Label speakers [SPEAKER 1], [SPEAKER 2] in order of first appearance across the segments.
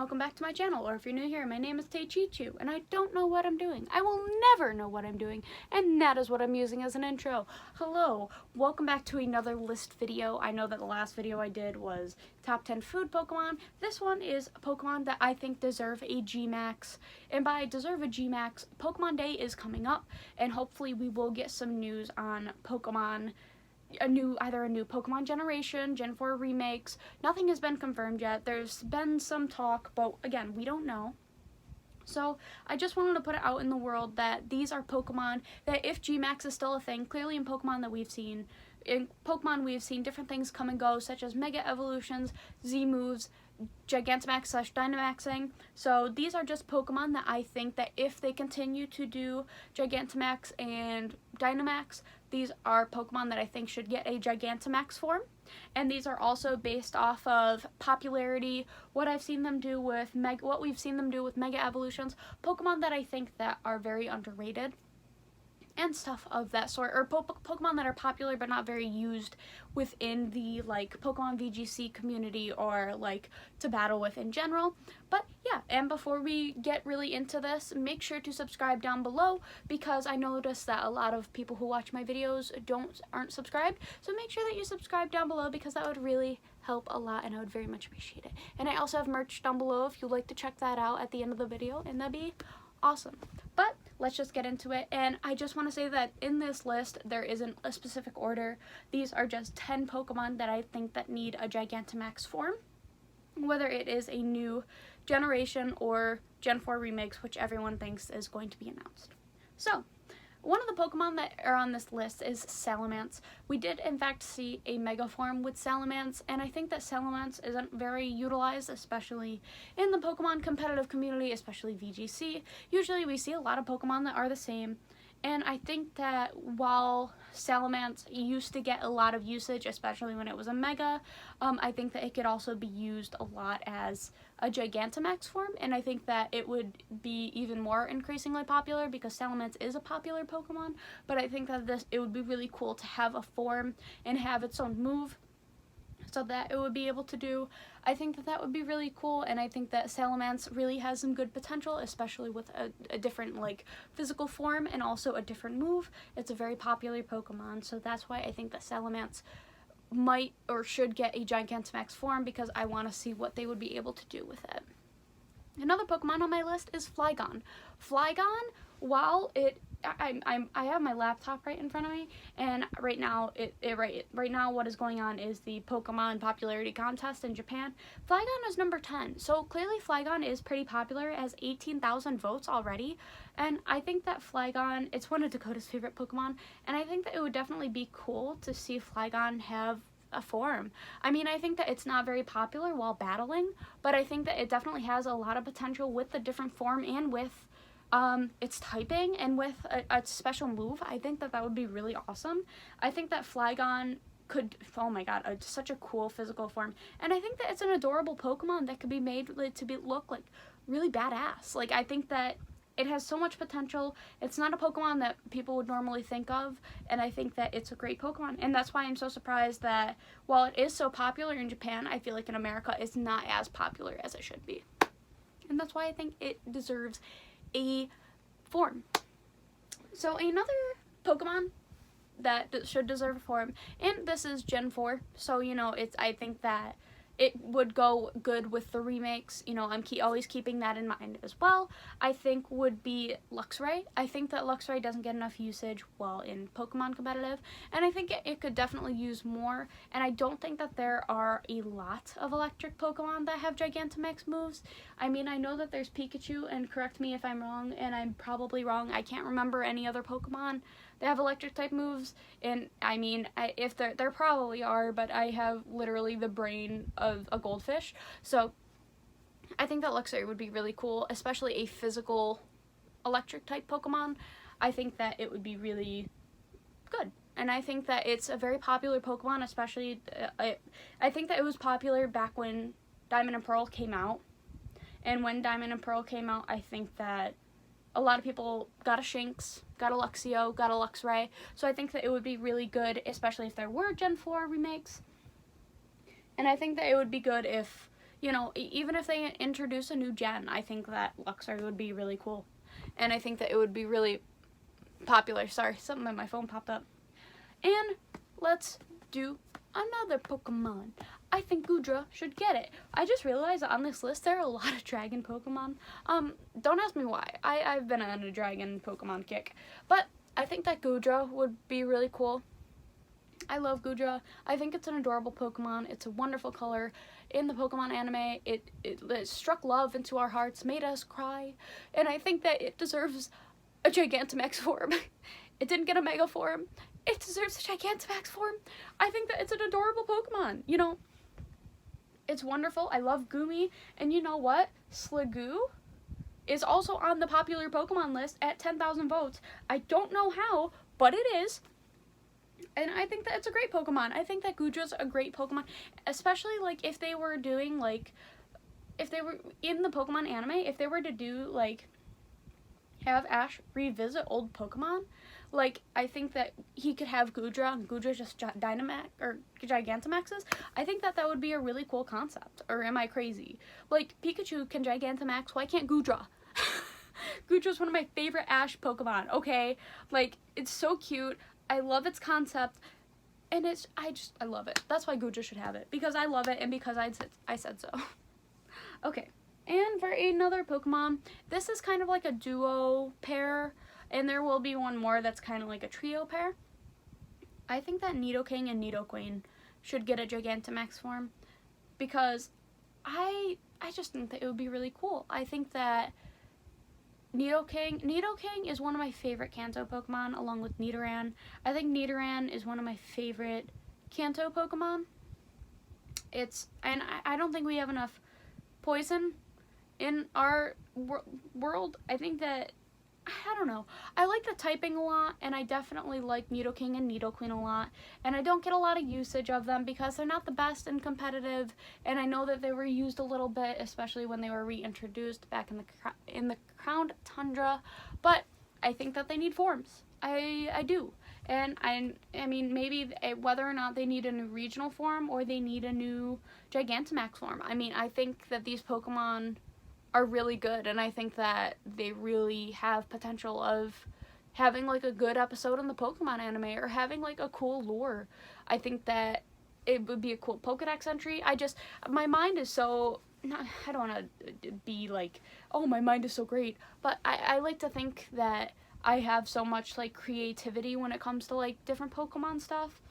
[SPEAKER 1] welcome back to my channel, or if you're new here, my name is Taechichu, and I don't know what I'm doing. I will never know what I'm doing, and that is what I'm using as an intro. Hello, welcome back to another list video. I know that the last video I did was top 10 food Pokemon. This one is a Pokemon that I think deserve a G-Max, and by deserve a G-Max, Pokemon Day is coming up, and hopefully we will get some news on Pokemon, either a new Pokemon generation, Gen 4 remakes. Nothing has been confirmed yet. There's been some talk, but again, we don't know. So I just wanted to put it out in the world that these are Pokemon that, if G-Max is still a thing, clearly in Pokemon we've seen different things come and go, such as Mega Evolutions, Z-moves, Gigantamax / Dynamaxing. So these are just Pokemon that I think that if they continue to do Gigantamax and Dynamax, these are Pokemon that I think should get a Gigantamax form. And these are also based off of popularity, what we've seen them do with Mega Evolutions, Pokemon that I think that are very underrated, and stuff of that sort, or Pokemon that are popular but not very used within the Pokemon VGC community, or to battle with in general. But yeah, and before we get really into this, make sure to subscribe down below, because I noticed that a lot of people who watch my videos aren't subscribed. So make sure that you subscribe down below, because that would really help a lot, and I would very much appreciate it. And I also have merch down below if you'd like to check that out at the end of the video, and that'd be awesome. But let's just get into it, and I just want to say that in this list there isn't a specific order. These are just 10 Pokemon that I think that need a Gigantamax form, whether it is a new generation or Gen 4 remakes, which everyone thinks is going to be announced. So one of the Pokemon that are on this list is Salamance. We did in fact see a Mega form with Salamance, and I think that Salamance isn't very utilized, especially in the Pokemon competitive community, especially VGC. Usually we see a lot of Pokemon that are the same, and I think that while Salamance used to get a lot of usage, especially when it was a Mega, I think that it could also be used a lot as a Gigantamax form, and I think that it would be even more increasingly popular, because Salamance is a popular Pokemon. But I think that it would be really cool to have a form and have its own move, so that it would be able to do. I think that would be really cool, and I think that Salamance really has some good potential, especially with a different physical form and also a different move. It's a very popular Pokemon, so that's why I think that Salamance might or should get a Gigantamax form, because I want to see what they would be able to do with it. Another Pokemon on my list is Flygon. Flygon, while I have my laptop right in front of me, and right now what is going on is the Pokemon popularity contest in Japan. Flygon is number 10, so clearly Flygon is pretty popular, it has 18,000 votes already, and I think that Flygon, it's one of Dakota's favorite Pokemon, and I think that it would definitely be cool to see Flygon have a form. I mean, I think that it's not very popular while battling, but I think that it definitely has a lot of potential with the different form and with its typing and with a special move. I think that would be really awesome. I think that Flygon could, oh my god, such a cool physical form, and I think that it's an adorable Pokemon that could be made to look really badass. I think that it has so much potential. It's not a Pokemon that people would normally think of, and I think that it's a great Pokemon, and that's why I'm so surprised that while it is so popular in Japan, I feel like in America it's not as popular as it should be. And that's why I think it deserves a form. So another Pokemon that should deserve a form, and this is Gen 4, so I think that it would go good with the remakes. I'm always keeping that in mind as well. I think would be Luxray. I think that Luxray doesn't get enough usage while in Pokemon competitive, and I think it could definitely use more, and I don't think that there are a lot of electric Pokemon that have Gigantamax moves. I mean, I know that there's Pikachu, and correct me if I'm wrong, and I'm probably wrong. I can't remember any other Pokemon that have electric type moves, and I mean, if there probably are, but I have literally the brain of a goldfish, so I think that Luxor would be really cool, especially a physical electric type Pokemon. I think that it would be really good, and I think that it's a very popular Pokemon, especially I think that it was popular back when Diamond and Pearl came out, and when Diamond and Pearl came out, I think that a lot of people got a Shinx, got a Luxio, got a Luxray, so I think that it would be really good, especially if there were Gen 4 remakes. And I think that it would be good if you know, even if they introduce a new gen, I think that Luxor would be really cool. And I think that it would be really popular. Sorry, something on my phone popped up. And let's do another Pokemon. I think Gudra should get it. I just realized on this list there are a lot of dragon Pokemon. Don't ask me why. I've been on a dragon Pokemon kick. But I think that Gudra would be really cool. I love Gudra. I think it's an adorable Pokemon. It's a wonderful color. In the Pokemon anime, it struck love into our hearts, made us cry, and I think that it deserves a Gigantamax form. It didn't get a Mega form. It deserves a Gigantamax form. I think that it's an adorable Pokemon. You know, it's wonderful. I love Gumi, and you know what? Sliggoo is also on the popular Pokemon list at 10,000 votes. I don't know how, but it is. And I think that it's a great Pokemon. I think that Gudra's a great Pokemon, especially, like, if they were doing, like, if they were in the Pokemon anime, if they were to do, like, have Ash revisit old Pokemon, like, I think that he could have Gudra, and Gudra just Dynamax, or Gigantamaxes. I think that that would be a really cool concept. Or am I crazy? Like, Pikachu can Gigantamax, why can't Gudra? Gudra's one of my favorite Ash Pokemon, okay? Like, it's so cute. I love its concept, and I love it. That's why Gudra should have it, because I love it and because I said so. Okay, and for another Pokemon, this is kind of like a duo pair, and there will be one more that's kind of like a trio pair. I think that Nidoking and Nidoqueen should get a Gigantamax form, because I just think that it would be really cool. I think that Nidoking is one of my favorite Kanto Pokemon, along with Nidoran. I think Nidoran is one of my favorite Kanto Pokemon. And I don't think we have enough poison in our world. I think that, I don't know. I like the typing a lot, and I definitely like Nidoking and Nidoqueen a lot. And I don't get a lot of usage of them because they're not the best and competitive. And I know that they were used a little bit, especially when they were reintroduced back in the Crowned Tundra. But I think that they need forms. I do. And I mean, maybe whether or not they need a new regional form or they need a new Gigantamax form. I mean, I think that these Pokemon are really good, and I think that they really have potential of having, like, a good episode in the Pokemon anime, or having, like, a cool lore. I think that it would be a cool Pokedex entry. My mind is so, I don't want to be like, oh, my mind is so great, but I like to think that I have so much, like, creativity when it comes to, like, different Pokemon stuff.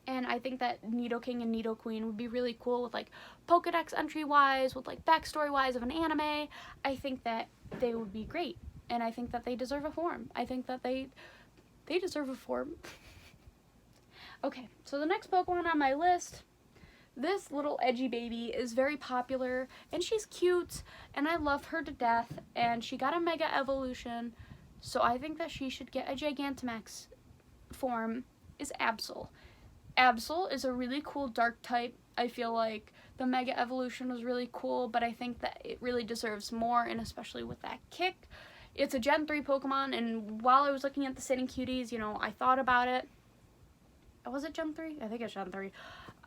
[SPEAKER 1] And I think that Nidoking and Nidoqueen would be really cool with, like, Pokedex entry-wise, with, like, backstory-wise of an anime. I think that they would be great. And I think that they deserve a form. I think that they deserve a form. Okay, so the next Pokemon on my list, this little edgy baby is very popular, and she's cute, and I love her to death, and she got a Mega Evolution, so I think that she should get a Gigantamax form, is Absolu. Absolu is a really cool dark type. I feel like the Mega Evolution was really cool, but I think that it really deserves more, and especially with that kick. It's a Gen 3 Pokemon, and while I was looking at the Sitting Cuties, you know, I thought about it. Was it Gen 3? I think it's Gen 3.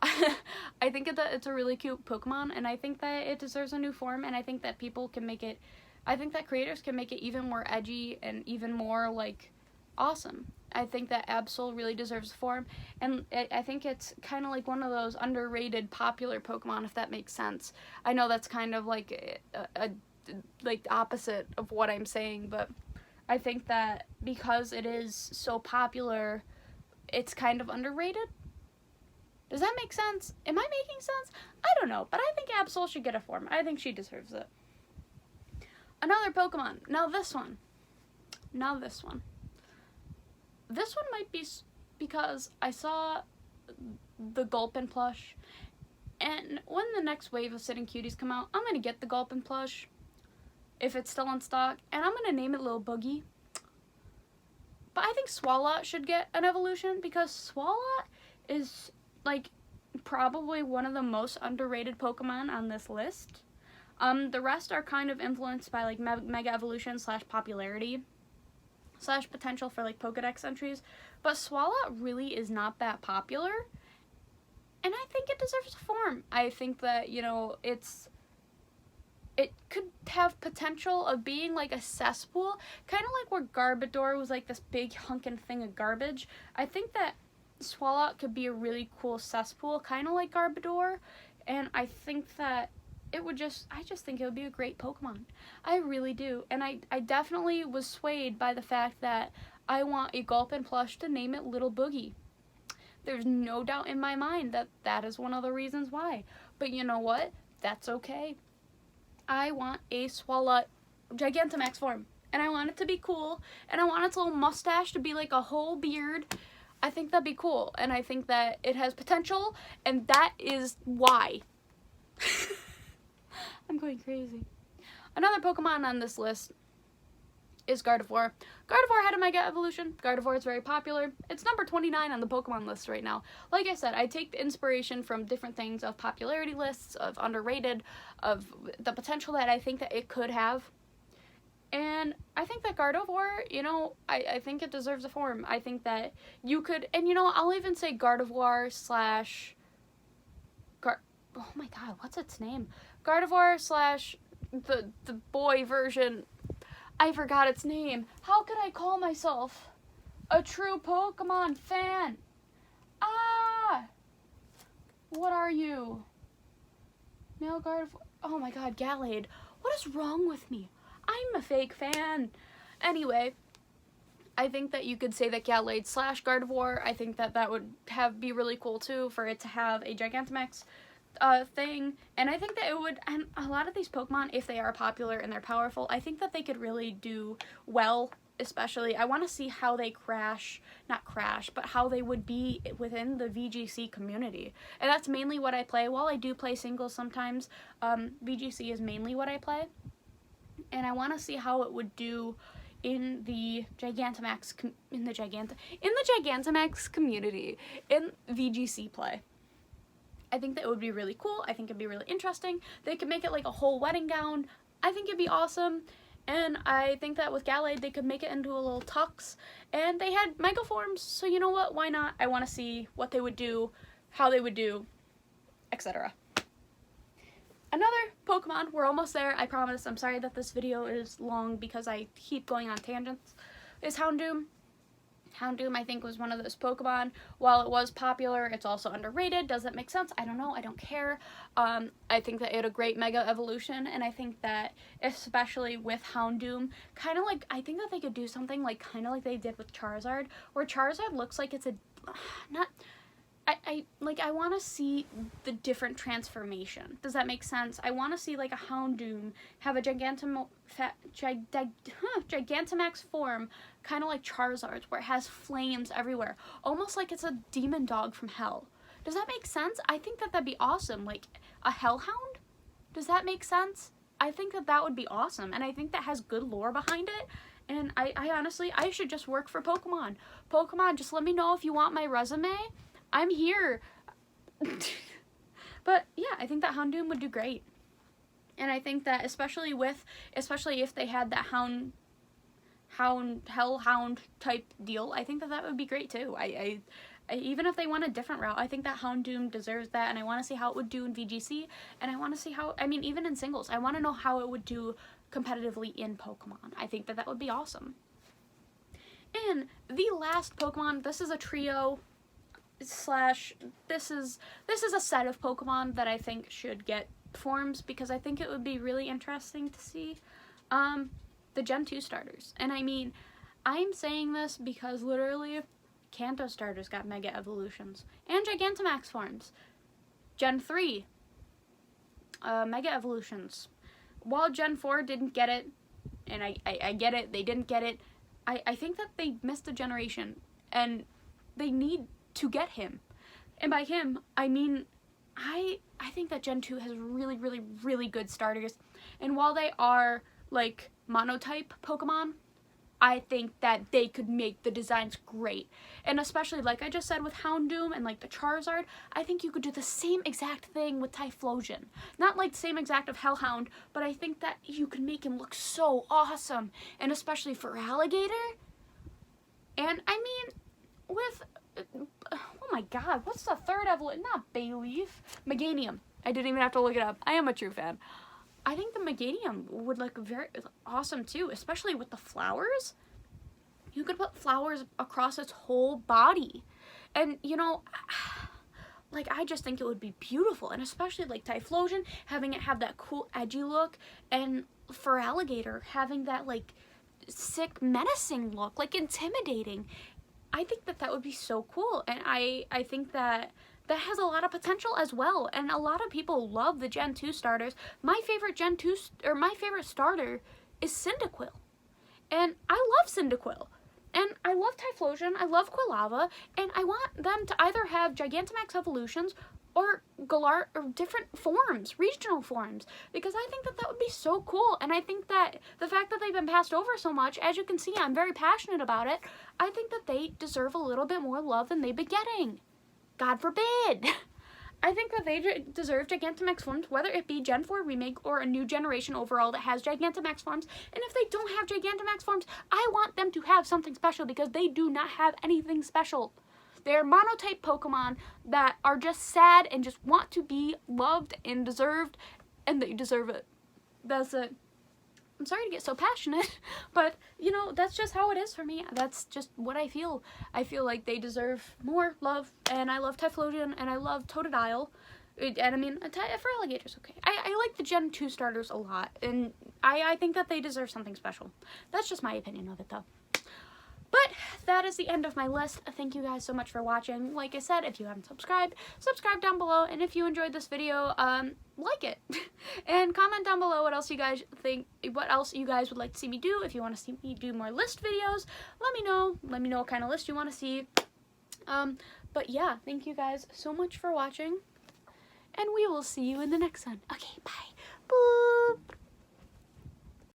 [SPEAKER 1] I think it's a really cute Pokemon, and I think that it deserves a new form, and I think that people can make it, I think that creators can make it even more edgy and even more, like, awesome. I think that Absolu really deserves a form, and I think it's kind of like one of those underrated popular Pokemon, if that makes sense. I know that's kind of like like the opposite of what I'm saying, but I think that because it is so popular, it's kind of underrated. Does that make sense? Am I making sense? I don't know, but I think Absolu should get a form. I think she deserves it. Another Pokemon. Now this one. This one might be because I saw the Gulpin plush, and when the next wave of Sitting Cuties come out, I'm going to get the Gulpin plush, if it's still in stock, and I'm going to name it Little Boogie. But I think Swalot should get an evolution, because Swalot is, like, probably one of the most underrated Pokemon on this list. The rest are kind of influenced by, like, Mega Evolution / popularity / potential for, like, Pokedex entries, but Swalot really is not that popular, and I think it deserves a form. I think that, you know, it could have potential of being like a cesspool, kind of like where Gardevoir was like this big hunkin' thing of garbage. I think that Swalot could be a really cool cesspool, kind of like Gardevoir, and I think that I just think it would be a great Pokemon. I really do, and I definitely was swayed by the fact that I want a Gulpin plush to name it Little Boogie. There's no doubt in my mind that that is one of the reasons why, but you know what? That's okay. I want a Swalot Gigantamax form, and I want it to be cool, and I want its little mustache to be like a whole beard. I think that'd be cool, and I think that it has potential, and that is why. I'm going crazy. Another Pokemon on this list is Gardevoir. Gardevoir had a Mega Evolution. Gardevoir is very popular. It's number 29 on the Pokemon list right now. Like I said, I take the inspiration from different things of popularity lists, of underrated, of the potential that I think that it could have. And I think that Gardevoir, you know, I think it deserves a form. I think that you could, and you know, I'll even say Gardevoir slash, oh my god, what's its name? Gardevoir slash the boy version. I forgot its name. How could I call myself a true Pokemon fan? Ah! What are you? Male Gardevoir. Oh my god, Gallade. What is wrong with me? I'm a fake fan. Anyway, I think that you could say that Gallade slash Gardevoir. I think that that would be really cool too, for it to have a Gigantamax thing, and I think that it would, and a lot of these Pokemon, if they are popular and they're powerful, I think that they could really do well. Especially, I want to see how they not crash, but how they would be within the VGC community, and that's mainly what I play. While I do play singles sometimes, VGC is mainly what I play, and I want to see how it would do in the Gigantamax in the Gigantamax community in VGC play. I think that it would be really cool. I think it'd be really interesting. They could make it like a whole wedding gown. I think it'd be awesome. And I think that with Gallade, they could make it into a little tux. And they had Mega Forms, so you know what? Why not? I want to see what they would do, how they would do, etc. Another Pokemon, we're almost there, I promise. I'm sorry that this video is long because I keep going on tangents, is Houndoom. Houndoom, I think, was one of those Pokemon. While it was popular, it's also underrated. Does that make sense? I don't know. I don't care. I think that it had a great Mega Evolution, and I think that, especially with Houndoom, kind of like, I think that they could do something like, kind of like they did with Charizard, where Charizard looks like it's a, not, I want to see the different transformation. Does that make sense? I want to see, like, a Houndoom have a Gigantamax form, kind of like Charizard's, where it has flames everywhere. Almost like it's a demon dog from hell. Does that make sense? I think that that'd be awesome. Like, a Hellhound? Does that make sense? I think that that would be awesome, and I think that has good lore behind it. And I honestly, I should just work for Pokemon. Pokemon, just let me know if you want my resume. I'm here. But yeah, I think that Houndoom would do great. And I think that especially if they had that Hellhound type deal, I think that that would be great too. I even if they went a different route, I think that Houndoom deserves that, and I want to see how it would do in VGC, and I want to see how, I mean, even in singles, I want to know how it would do competitively in Pokemon. I think that that would be awesome. And the last Pokemon, this is a trio slash, this is a set of Pokemon that I think should get forms, because I think it would be really interesting to see the Gen 2 starters. And I mean, I'm saying this because literally Kanto starters got Mega Evolutions and Gigantamax forms. Gen 3 Mega Evolutions. While Gen 4 didn't get it, and I get it, they didn't get it, I think that they missed a generation, and they need to get him. And by him, I mean, I think that Gen 2 has really, really, really good starters. And while they are, like, monotype Pokemon, I think that they could make the designs great. And especially, like I just said, with Houndoom and, like, the Charizard, I think you could do the same exact thing with Typhlosion. Not, like, the same exact of Hellhound, but I think that you could make him look so awesome. And especially for Alligator. And, I mean, with oh my god, what's the third evolution? Not Bayleaf. Meganium. I didn't even have to look it up. I am a true fan. I think the Meganium would look very awesome too, especially with the flowers. You could put flowers across its whole body. And, you know, like, I just think it would be beautiful. And especially, like, Typhlosion, having it have that cool, edgy look. And for Alligator, having that, like, sick, menacing look, like, intimidating. I think that that would be so cool. And I think that that has a lot of potential as well. And a lot of people love the Gen 2 starters. My favorite Gen 2, or my favorite starter is Cyndaquil. And I love Cyndaquil. And I love Typhlosion, I love Quilava, and I want them to either have Gigantamax evolutions or Galar, or different forms, regional forms, because I think that that would be so cool. And I think that the fact that they've been passed over so much, as you can see, I'm very passionate about it. I think that they deserve a little bit more love than they've been getting. God forbid. I think that they deserve Gigantamax forms, whether it be Gen 4 Remake or a new generation overall that has Gigantamax forms. And if they don't have Gigantamax forms, I want them to have something special, because they do not have anything special. They're monotype Pokemon that are just sad and just want to be loved and deserved, and they deserve it. That's it. I'm sorry to get so passionate, but, you know, that's just how it is for me. That's just what I feel. I feel like they deserve more love, and I love Typhlosion, and I love Totodile, and I mean, for Alligator's okay. I like the Gen 2 starters a lot, and I think that they deserve something special. That's just my opinion of it, though. But that is the end of my list. Thank you guys so much for watching. Like I said, if you haven't subscribed, subscribe down below. And if you enjoyed this video, like it. And comment down below what else you guys think, what else you guys would like to see me do. If you want to see me do more list videos, let me know. Let me know what kind of list you want to see. But yeah, thank you guys so much for watching. And we will see you in the next one. Okay, bye. Boop.